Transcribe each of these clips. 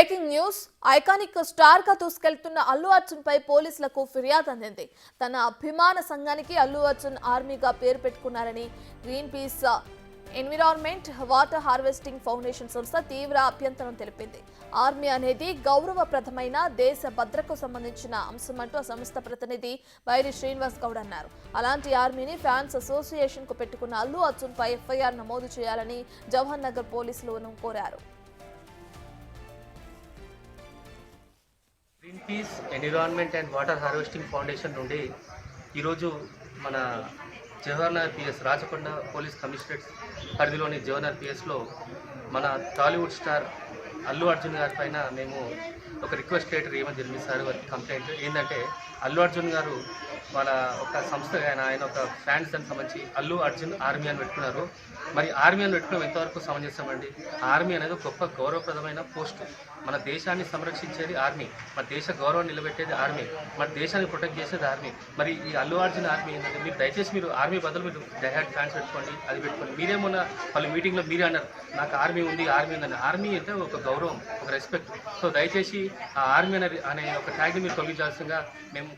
Breaking news iconic star గా దూసుకెళ్తున్న అల్లు అర్జున్ పై పోలీసులకు ఫిర్యాదు అందింది. తన అభిమాన సంఘానికి అల్లు అర్జున్ ఆర్మీగా పేరు పెట్టుకున్నారని green peace environment water harvesting foundation సంస్థ తీవ్ర అభ్యంతరం తెలిపింది. ఆర్మీ అనేది గౌరవప్రదమైన దేశ భద్రతకు సంబంధించిన అంశమంటూ ఆ సంస్థ ప్రతినిధి బైరి శ్రీనివాస్ గౌడ్ అన్నారు. అలాంటి ఆర్మీని ఫ్యాన్స్ అసోసియేషన్ కు పెట్టుకున్న అల్లు అర్జున్ పై ఎఫ్ఐఆర్ నమోదు చేయాలని జవహర్ నగర్ పోలీసులను కోరారు. Green peace environment and water harvesting foundation నుండి ఈరోజు మన Jawaharlal PS Rachakonda police commissionerate పరిధిలోని జవహర్లాల్ పిఎస్లో మన టాలీవుడ్ స్టార్ అల్లు అర్జున్ గారి పైన మేము ఒక రిక్వెస్ట్ లెటర్ ఏమని జరిపిస్తారు వారికి కంప్లైంట్ ఏంటంటే అల్లు అర్జున్ గారు వాళ్ళ ఒక సంస్థ ఆయన ఒక ఫ్యాన్స్ దానికి సంబంధించి అల్లు అర్జున్ ఆర్మీ అని పెట్టుకున్నారు. మరి ఆర్మీ అని పెట్టుకున్నాం ఎంతవరకు సమంజసమండి? ఆర్మీ అనేది గొప్ప గౌరవప్రదమైన పోస్టు. మన దేశాన్ని సంరక్షించేది ఆర్మీ, మన దేశ గౌరవం నిలబెట్టేది ఆర్మీ, మన దేశాన్ని ప్రొటెక్ట్ చేసేది ఆర్మీ. మరి ఈ అల్లు అర్జున్ ఆర్మీ ఏంటంటే మీరు దయచేసి మీరు ఆర్మీ బదులు మీరు డైహార్డ్ ఫ్యాన్స్ పెట్టుకోండి, అది పెట్టుకోండి. మీరేమన్నా వాళ్ళ మీటింగ్లో మీరే అన్నారు నాకు ఆర్మీ ఉంది ఆర్మీ ఉందని. ఆర్మీ అంటే ఒక గౌరవం, ఒక రెస్పెక్ట్. సో దయచేసి ఆ ఆర్మీ అనే ఒక ట్యాగ్ని మీరు తొలగించాల్సిందిగా మేము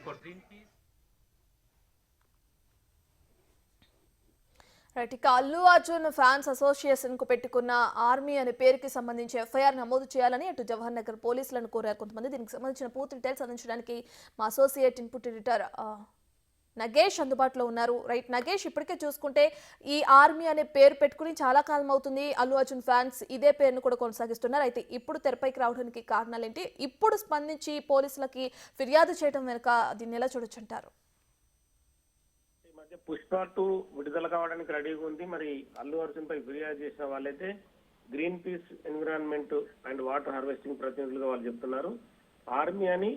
ఇక అల్లు అర్జున్ ఫ్యాన్స్ అసోసియేషన్ కు పెట్టుకున్న ఆర్మీ అనే పేరుకి సంబంధించి ఎఫ్ఐఆర్ నమోదు చేయాలని అటు జవహర్ నగర్ పోలీసులను కోరారు కొంతమంది. దీనికి సంబంధించిన పూర్తి డీటెయిల్స్ అందించడానికి మా అసోసియేట్ ఇన్పుట్ ఎడిటర్ నగేష్ అందుబాటులో ఉన్నారు. రైట్ నగేష్, ఇప్పటికే చూసుకుంటే ఈ ఆర్మీ అనే పేరు పెట్టుకుని చాలా కాలం అవుతుంది. అల్లు అర్జున్ ఫ్యాన్స్ ఇదే పేరును కూడా కొనసాగిస్తున్నారు. అయితే ఇప్పుడు తెరపైకి రావడానికి కారణాలు ఏంటి? ఇప్పుడు స్పందించి పోలీసులకి ఫిర్యాదు చేయడం వెనుక దీన్ని ఎలా చూడొచ్చంటారు? పుష్ప 2 విడుదల కావడానికి రెడీగా ఉంది. మరి అల్లు అర్జున్ పై ఫిర్యాదు చేసిన వాళ్ళైతే green peace environment and water harvesting ప్రతినిధులుగా వాళ్ళు చెప్తున్నారు. ఆర్మీ అని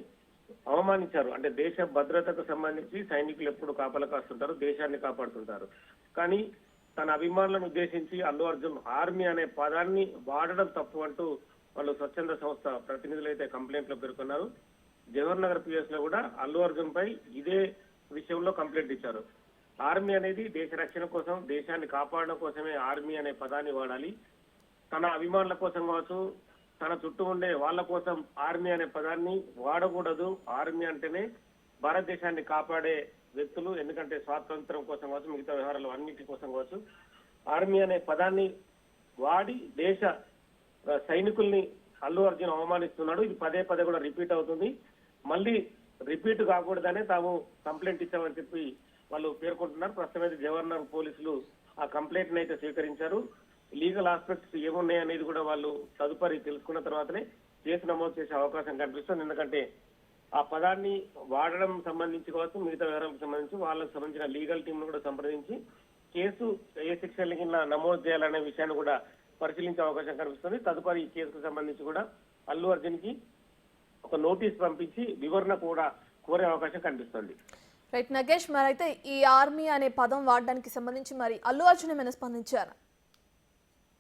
అవమానించారు. అంటే దేశ భద్రతకు సంబంధించి సైనికులు ఎప్పుడు కాపలా కాస్తుంటారు, దేశాన్ని కాపాడుతుంటారు. కానీ తన అభిమానులను ఉద్దేశించి అల్లు అర్జున్ ఆర్మీ అనే పదాన్ని వాడడం తప్పు అంటూ వాళ్ళు స్వచ్ఛంద సంస్థ ప్రతినిధులు అయితే కంప్లైంట్ లో పేర్కొన్నారు. జవహర్ నగర్ పిఎస్ లో కూడా అల్లు అర్జున్ పై ఇదే విషయంలో కంప్లైంట్ ఇచ్చారు. ఆర్మీ అనేది దేశ రక్షణ కోసం, దేశాన్ని కాపాడడం కోసమే ఆర్మీ అనే పదాన్ని వాడాలి. తన అభిమానుల కోసం కావచ్చు, తన చుట్టూ ఉండే వాళ్ళ కోసం ఆర్మీ అనే పదాన్ని వాడకూడదు. ఆర్మీ అంటేనే భారతదేశాన్ని కాపాడే వ్యక్తులు. ఎందుకంటే స్వాతంత్రం కోసం కావచ్చు, మిగతా వ్యవహారాలు అన్నిటి కోసం కావచ్చు ఆర్మీ అనే పదాన్ని వాడి దేశ సైనికుల్ని అల్లు అర్జున్ అవమానిస్తున్నాడు. ఇది పదే పదే కూడా రిపీట్ అవుతుంది. మళ్ళీ రిపీట్ కాకూడదనే తాము కంప్లైంట్ ఇచ్చామని చెప్పి వాళ్ళు పేర్కొంటున్నారు. ప్రస్తుతం అయితే జవహర్ నగర్ పోలీసులు ఆ కంప్లైంట్ ని అయితే స్వీకరించారు. లీగల్ ఆస్పెక్ట్స్ ఏమున్నాయి అనేది కూడా వాళ్ళు తదుపరి తెలుసుకున్న తర్వాతనే కేసు నమోదు చేసే అవకాశం కనిపిస్తుంది. ఎందుకంటే ఆ పదాన్ని వాడడం సంబంధించి కావచ్చు, మిగతా వివరాలకు సంబంధించి వాళ్ళకు సంబంధించిన లీగల్ టీమ్ ను కూడా సంప్రదించి కేసు ఏ సెక్షన్ కింద నమోదు చేయాలనే విషయాన్ని కూడా పరిశీలించే అవకాశం కనిపిస్తుంది. తదుపరి ఈ కేసుకు సంబంధించి కూడా అల్లు అర్జున్ కి ఒక నోటీస్ పంపించి వివరణ కూడా కోరే అవకాశం కనిపిస్తుంది. రైట్ నగేష్, మరి అయితే ఈ ఆర్మీ అనే పదం వాడడానికి సంబంధించి మరి అల్లు అర్జున్ ఏమైనా స్పందించారా?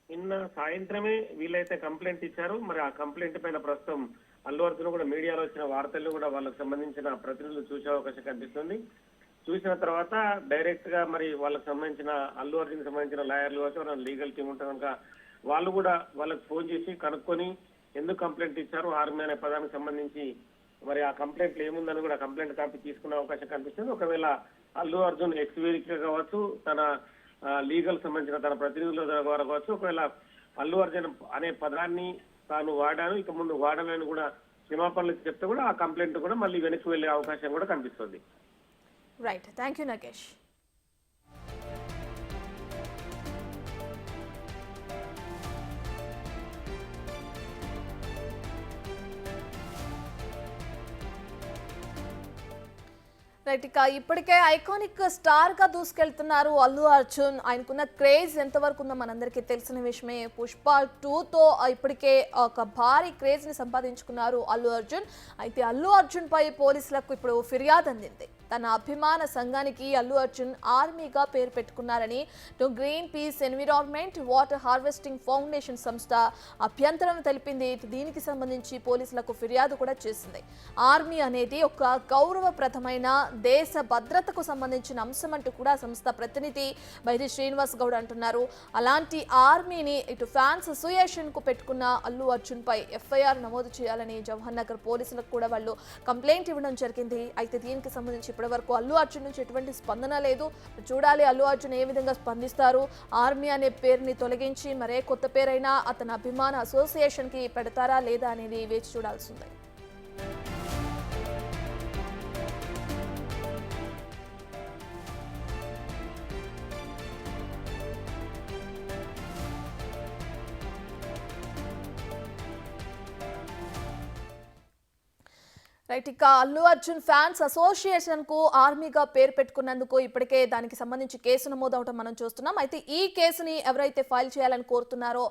నిన్న సాయంత్రమే వీళ్ళైతే కంప్లైంట్ ఇచ్చారు. మరి ఆ కంప్లైంట్ పైన ప్రస్తుతం అల్లు అర్జున్ కూడా మీడియాలో వచ్చిన వార్తలు కూడా వాళ్ళకి సంబంధించిన ప్రతినిధులు చూసే అవకాశం కనిపిస్తుంది. చూసిన తర్వాత డైరెక్ట్ గా మరి వాళ్ళకి సంబంధించిన అల్లు అర్జున్ సంబంధించిన లాయర్లు కావచ్చు, లీగల్ టీం ఉంటే కనుక వాళ్ళు కూడా వాళ్ళకి ఫోన్ చేసి కనుక్కొని ఎందుకు కంప్లైంట్ ఇచ్చారు ఆర్మీ అనే పదానికి సంబంధించి మరి ఆ కంప్లైంట్ ఏముందని కూడా కంప్లైంట్ కాపీ తీసుకునే అవకాశం కనిపిస్తుంది. ఒకవేళ అల్లు అర్జున్ ఎక్స్వేరిక్ కావచ్చు, తన లీగల్ సంబంధించిన తన ప్రతినిధుల ద్వారా కావచ్చు, ఒకవేళ అల్లు అర్జున్ అనే పదాన్ని తాను వాడాను ఇక ముందు వాడాలని కూడా క్షమాపణలు చెప్తే కూడా ఆ కంప్లైంట్ కూడా మళ్ళీ వెనక్కి వెళ్లే అవకాశం కూడా కనిపిస్తుంది. Right, thank you Nagesh. Right, ఇక ఇప్పటికే ఐకానిక్ స్టార్ గా దూసుకెళ్తున్నారు అల్లు అర్జున్. ఆయనకున్న క్రేజ్ ఎంతవరకు ఉందో మనందరికీ తెలిసిన విషయమే. పుష్ప 2తో ఇప్పటికే ఒక భారీ క్రేజ్ ని సంపాదించుకున్నారు అల్లు అర్జున్. అయితే అల్లు అర్జున్ పై పోలీసులకు ఇప్పుడు ఫిర్యాదు అందింది. తన అభిమాన సంఘానికి అల్లు అర్జున్ ఆర్మీగా పేరు పెట్టుకున్నారని green peace environment water harvesting foundation సంస్థ అభ్యంతరం తెలిపింది. దీనికి సంబంధించి పోలీసులకు ఫిర్యాదు కూడా చేసింది. ఆర్మీ అనేది ఒక గౌరవప్రదమైన దేశ భద్రతకు సంబంధించిన అంశం అంటూ కూడా సంస్థ ప్రతినిధి బైరి శ్రీనివాస్ గౌడ్ అంటున్నారు. అలాంటి ఆర్మీని ఇటు ఫ్యాన్స్ అసోసియేషన్ కు పెట్టుకున్న అల్లు అర్జున్ పై ఎఫ్ఐఆర్ నమోదు చేయాలని జవహర్ నగర్ పోలీసులకు కూడా వాళ్ళు కంప్లైంట్ ఇవ్వడం జరిగింది. అయితే దీనికి సంబంధించి ఇప్పటి వరకు అల్లు అర్జున్ నుంచి ఎటువంటి స్పందన లేదు. చూడాలి అల్లు అర్జున్ ఏ విధంగా స్పందిస్తారు. ఆర్మీ అనే పేరుని తొలగించి మరే కొత్త పేరైనా అతని అభిమాన అసోసియేషన్ కి పెడతారా లేదా అనేది వేచి చూడాల్సిందే. రైట్, ఇక అల్లు అర్జున్ ఫ్యాన్స్ అసోసియేషన్ కు ఆర్మీగా పేరు పెట్టుకున్నందుకు ఇప్పటికే దానికి సంబంధించి కేసు నమోదవటం మనం చూస్తున్నాం. అయితే ఈ కేసుని ఎవరైతే ఫైల్ చేయాలని కోరుతున్నారో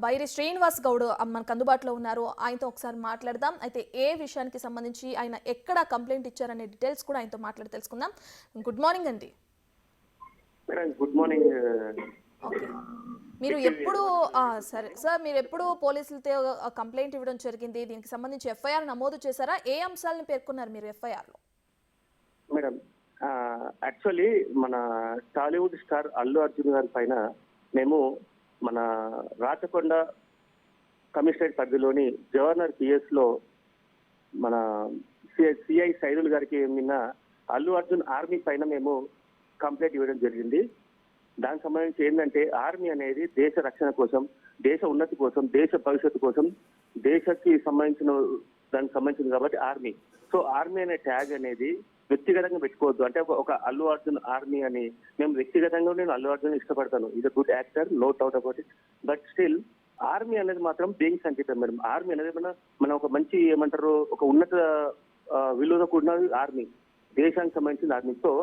బైరి శ్రీనివాస్ గౌడ్ మనకు అందుబాటులో ఉన్నారు. ఆయనతో ఒకసారి మాట్లాడదాం. అయితే ఏ విషయానికి సంబంధించి ఆయన ఎక్కడ కంప్లైంట్ ఇచ్చారనే డీటెయిల్స్ కూడా ఆయనతో మాట్లాడి తెలుసుకుందాం. గుడ్ మార్నింగ్ అండి. Good morning. ఓకే, మీరు ఎప్పుడు సరే సార్, మీరు ఎప్పుడు పోలీసులతో కంప్లైంట్ ఇవ్వడం జరిగింది? దీనికి సంబంధించి ఎఫ్ఐఆర్ నమోదు చేశారా? ఏ అంశాలను పేర్కొన్నారు మీరు ఎఫ్ఐఆర్ లో? మేడం, యాక్చువల్లీ మన టాలీవుడ్ స్టార్ అల్లు అర్జున్ గారి పైన మేము మన రాచకొండ కమిషనరేట్ పరిధిలోని జవహర్ పిఎస్ లో మన సిఐ సైదుల్ గారికి నిన్న అల్లు అర్జున్ ఆర్మీ పైన మేము కంప్లైంట్ ఇవ్వడం జరిగింది. దానికి సంబంధించి ఏంటంటే ఆర్మీ అనేది దేశ రక్షణ కోసం, దేశ ఉన్నతి కోసం, దేశ భవిష్యత్తు కోసం, దేశకి సంబంధించిన దానికి సంబంధించింది కాబట్టి ఆర్మీ. సో ఆర్మీ అనే ట్యాగ్ అనేది వ్యక్తిగతంగా పెట్టుకోవద్దు. అంటే ఒక అల్లు అర్జున్ ఆర్మీ అని మేము వ్యక్తిగతంగా నేను అల్లు అర్జున్ ఇష్టపడతాను. Is a good actor, no doubt about it. But still army అనేది మాత్రం బీయింగ్ సంకేతం మేడం. ఆర్మీ అనేది మన ఒక మంచి ఏమంటారు, ఒక ఉన్నత విలువతో కూడిన ఆర్మీ, దేశానికి సంబంధించిన ఆర్మీ. సో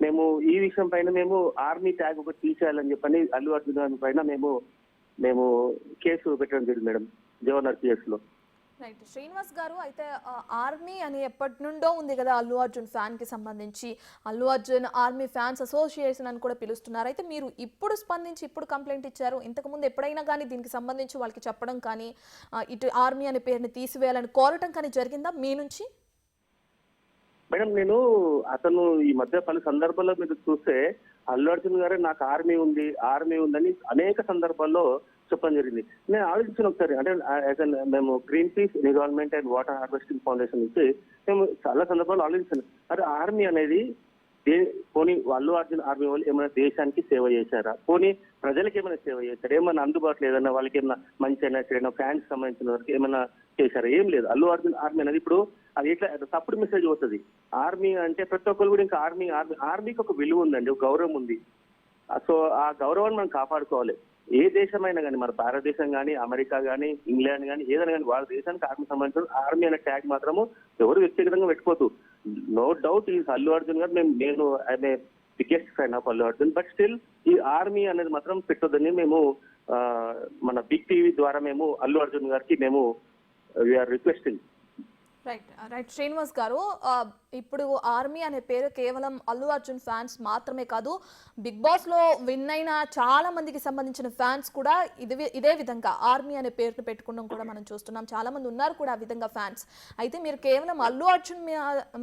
మేము ఈ విషయం పైన మేము ఆర్మీ ట్యాగ్ ఒకటి తీసేయాలని చెప్పని అల్లు అర్జున్ గారి పైన మేము కేసు పెట్టడం జరిగింది మేడం, జవహర్ పిఎస్ లో. రైట్, శ్రీనివాస్ గారు, అయితే ఆర్మీ అని ఎప్పటి నుండో ఉంది కదా అల్లు అర్జున్ ఫ్యాన్ కి సంబంధించి. Allu Arjun army fans association అని కూడా పిలుస్తున్నారు. అయితే మీరు ఇప్పుడు స్పందించి ఇప్పుడు కంప్లైంట్ ఇచ్చారు. ఇంతకుముందు ఎప్పుడైనా కానీ దీనికి సంబంధించి వాళ్ళకి చెప్పడం కానీ, ఇటు ఆర్మీ అనే పేరుని తీసివేయాలని కోరటం కానీ జరిగిందా మీ నుంచి? మేడం, నేను అతను ఈ మధ్య పలు సందర్భాల్లో మీరు చూస్తే అల్లు అర్జున్ గారే నాకు ఆర్మీ ఉందని అనేక సందర్భాల్లో చెప్పడం జరిగింది. నేను ఆలోచించిన ఒకసారి, అంటే మేము green peace environment and water harvesting foundation నుంచి మేము చాలా సందర్భాల్లో ఆలోచించాను. అరే ఆర్మీ అనేది పోనీ అల్లు అర్జున్ ఆర్మీ వాళ్ళు ఏమైనా దేశానికి సేవ చేశారా, పోనీ ప్రజలకు ఏమైనా సేవ చేశారా, ఏమైనా అందుబాటులో ఏదైనా వాళ్ళకి ఏమైనా మంచి అయినా చెడైనా ఫ్యాన్స్ సంబంధించిన వరకు ఏమైనా చేశారా? ఏం లేదు. అల్లు అర్జున్ ఆర్మీ అనేది ఇప్పుడు అది ఎట్లా తప్పుడు మెసేజ్ అవుతుంది. ఆర్మీ అంటే ప్రతి ఒక్కరు కూడా ఇంకా ఆర్మీకి ఒక విలువ ఉందండి, ఒక గౌరవం ఉంది. సో ఆ గౌరవాన్ని మనం కాపాడుకోవాలి. ఏ దేశమైనా కానీ, మన భారతదేశం కానీ, అమెరికా కానీ, ఇంగ్లాండ్ కానీ, ఏదైనా కానీ వాళ్ళ దేశానికి ఆర్మీ సంబంధించిన ఆర్మీ అనే ట్యాగ్ మాత్రము ఎవరు వ్యక్తిగతంగా పెట్టుకోవద్దు. నో డౌట్ ఈ అల్లు అర్జున్ గారు నేను ఆయన biggest fan of Allu Arjun. But still ఈ ఆర్మీ అనేది మాత్రం పెట్టొద్దని మేము మన బిగ్ టీవీ ద్వారా మేము అల్లు అర్జున్ గారికి మేము వీఆర్ రిక్వెస్టింగ్. రైట్ శ్రీనివాస్ గారు, ఇప్పుడు ఆర్మీ అనే పేరు కేవలం అల్లు అర్జున్ ఫ్యాన్స్ మాత్రమే కాదు, బిగ్ బాస్ లో విన్ అయిన చాలా మందికి సంబంధించిన ఫ్యాన్స్ కూడా ఇదే విధంగా ఆర్మీ అనే పేరును పెట్టుకోవడం కూడా మనం చూస్తున్నాం. చాలా మంది ఉన్నారు కూడా ఆ విధంగా ఫ్యాన్స్. అయితే మీరు కేవలం అల్లు అర్జున్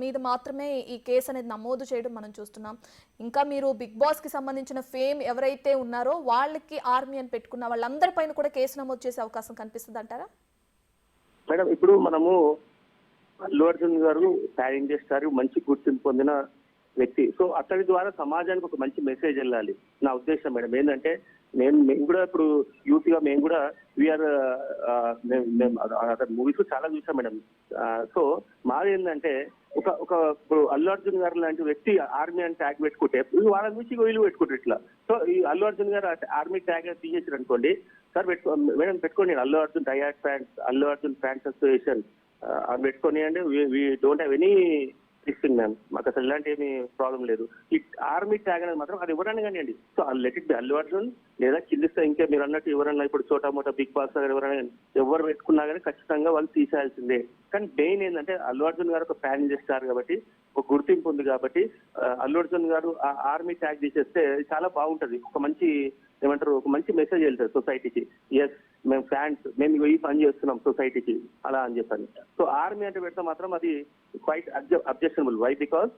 మీద మాత్రమే ఈ కేసు అనేది నమోదు చేయడం మనం చూస్తున్నాం. ఇంకా మీరు బిగ్ బాస్ కి సంబంధించిన ఫేమ్ ఎవరైతే ఉన్నారో వాళ్ళకి ఆర్మీ అని పెట్టుకున్న వాళ్ళందరిపైన కూడా కేసు నమోదు చేసే అవకాశం కనిపిస్తుంది అంటారా? మేడం, ఇప్పుడు మనము అల్లు అర్జున్ గారు పాన్ ఇండియా స్టార్, మంచి గుర్తింపు పొందిన వ్యక్తి. సో అతడి ద్వారా సమాజానికి ఒక మంచి మెసేజ్ వెళ్ళాలి నా ఉద్దేశం మేడం. ఏంటంటే మేము కూడా ఇప్పుడు యూత్ గా మేము కూడా వీఆర్ మూవీస్ చాలా చూసాం మేడం. సో మాది ఏంటంటే ఇప్పుడు అల్లు అర్జున్ గారు లాంటి వ్యక్తి ఆర్మీ అని ట్యాగ్ పెట్టుకుంటే వాళ్ళ నుంచి వీళ్ళు పెట్టుకుంటారు ఇట్లా. సో ఈ అల్లు అర్జున్ గారు ఆర్మీ ట్యాగ్ తీసేసారు అనుకోండి, సార్ మేడం పెట్టుకోండి అల్లు అర్జున్ డయాడ్ fans, Allu Arjun fans association అని పెట్టుకొని అండి. We don't have anything ma'am, మాకు అసలు ఇలాంటి ఏమి ప్రాబ్లం లేదు. ఈ ఆర్మీ ట్యాగ్ అనేది మాత్రం అది ఎవరన్నా కానివ్వండి. So let it be Allu Arjun, లేదా కిందిస్తే ఇంకా మీరు అన్నట్టు ఎవరన్నా ఇప్పుడు చోటా మోటా బిగ్ బాస్ ఎవరైనా ఎవరు పెట్టుకున్నా కానీ ఖచ్చితంగా వాళ్ళు తీసేయాల్సిందే. కానీ మెయిన్ ఏంటంటే అల్లు అర్జున్ గారు ఒక ప్యాన్ ఇండియా స్టార్ కాబట్టి ఒక గుర్తింపు ఉంది కాబట్టి అల్లు అర్జున్ గారు ఆ ఆర్మీ ట్యాగ్ తీసేస్తే చాలా బాగుంటది. ఒక మంచి ఏమంటారు, ఒక మంచి మెసేజ్ వెళ్తారు సొసైటీకి. ఎస్, మేము ఫ్యాన్స్, మేము ఈ పని చేస్తున్నాం సొసైటీకి అలా అని చెప్పని. సో ఆర్మీ అంటే పెడితే మాత్రం అది quite objectionable. Why? Because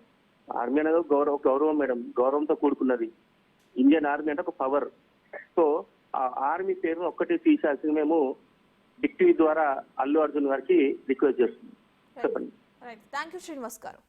army అనేది గౌరవం మేడం, గౌరవంతో కూడుకున్నది. ఇండియన్ ఆర్మీ అంటే ఒక పవర్. సో ఆ ఆర్మీ పేరును ఒక్కటి తీసేయాల్సింది మేము డిక్టివ్ ద్వారా అల్లు అర్జున్ గారికి రిక్వెస్ట్ చేస్తున్నాం. చెప్పండి. రైట్, థ్యాంక్ యూ శ్రీనివాస్ గారు.